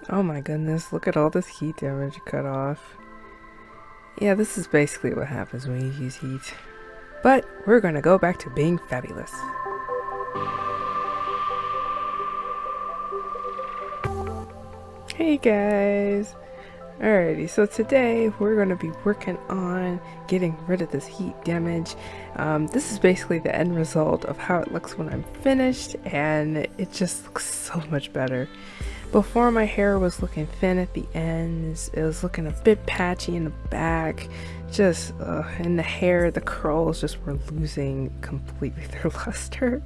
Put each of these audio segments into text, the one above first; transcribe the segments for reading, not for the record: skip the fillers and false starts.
Oh my goodness, look at all this heat damage cut off. Yeah, this is basically what happens when you use heat. But we're gonna go back to being fabulous. Hey guys! Alrighty, so today we're going to be working on getting rid of this heat damage. This is basically the end result of how it looks when I'm finished, and it just looks so much better. Before, my hair was looking thin at the ends, it was looking a bit patchy in the back, just in the hair, the curls just were losing completely their luster.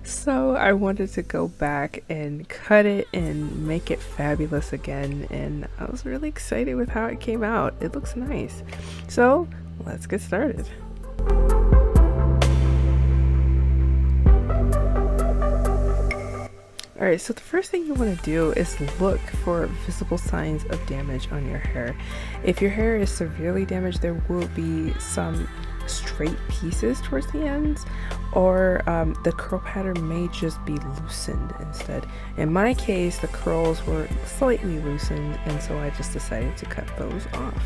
So I wanted to go back and cut it and make it fabulous again, and I was really excited with how it came out. It looks nice. So let's get started. Alright, so the first thing you want to do is look for visible signs of damage on your hair. If your hair is severely damaged, there will be some straight pieces towards the ends, or the curl pattern may just be loosened instead. In my case, the curls were slightly loosened, and so I just decided to cut those off.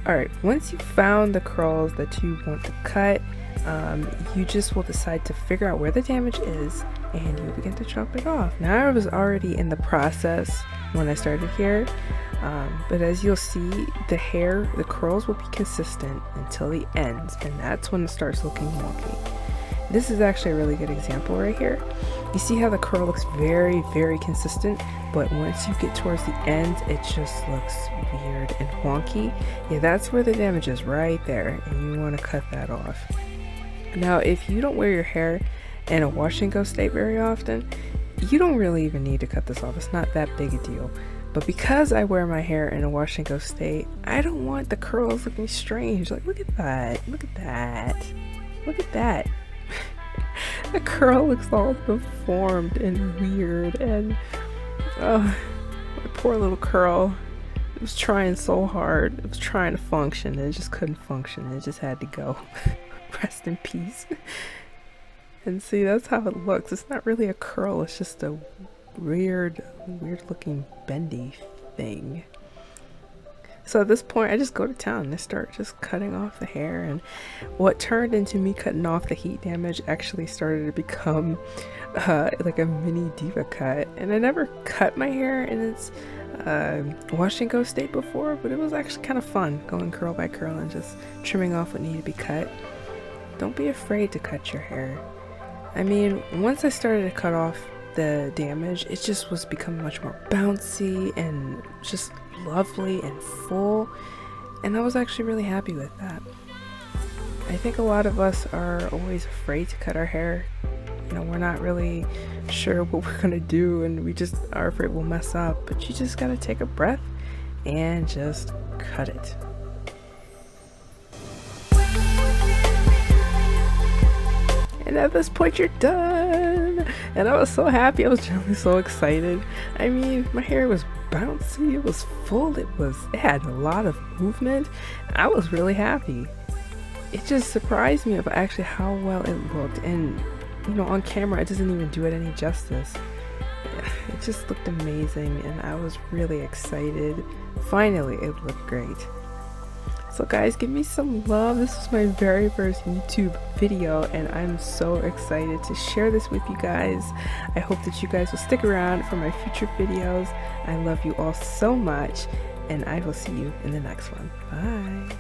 Alright, once you found the curls that you want to cut, you just will decide to figure out where the damage is, and you begin to chop it off. Now, I was already in the process when I started here, but as you'll see, the curls will be consistent until the ends, and that's when it starts looking wonky. This is actually a really good example right here. You see how the curl looks very, very consistent, but once you get towards the end, it just looks weird and wonky. Yeah, that's where the damage is, right there, and you want to cut that off. Now, if you don't wear your hair in a wash and go state very often, you don't really even need to cut this off. It's not that big a deal. But because I wear my hair in a wash and go state, I don't want the curls looking strange. Like, look at that, look at that, look at that. The curl looks all deformed and weird, and oh, my poor little curl. It was trying so hard. It was trying to function, and it just couldn't function. It just had to go. Rest in peace. And see, that's how it looks. It's not really a curl. It's just a weird looking bendy thing. So at this point, I just go to town and I start just cutting off the hair, and what turned into me cutting off the heat damage actually started to become like a mini diva cut. And I never cut my hair in its wash and go state before, but it was actually kind of fun going curl by curl and just trimming off what needed to be cut. Don't be afraid to cut your hair. I mean, once I started to cut off the damage, it just was becoming much more bouncy and just lovely and full, and I was actually really happy with that. I think a lot of us are always afraid to cut our hair. You know, we're not really sure what we're gonna do, and we just are afraid we'll mess up, but you just gotta take a breath and just cut it. And at this point, you're done! And I was so happy, I was genuinely so excited. I mean, my hair was bouncy, it was full, it had a lot of movement. I was really happy. It just surprised me of actually how well it looked, and you know, on camera it doesn't even do it any justice. It just looked amazing, and I was really excited. Finally, it looked great. So guys, give me some love. This was my very first YouTube video, and I'm so excited to share this with you guys. I hope that you guys will stick around for my future videos. I love you all so much, and I will see you in the next one. Bye.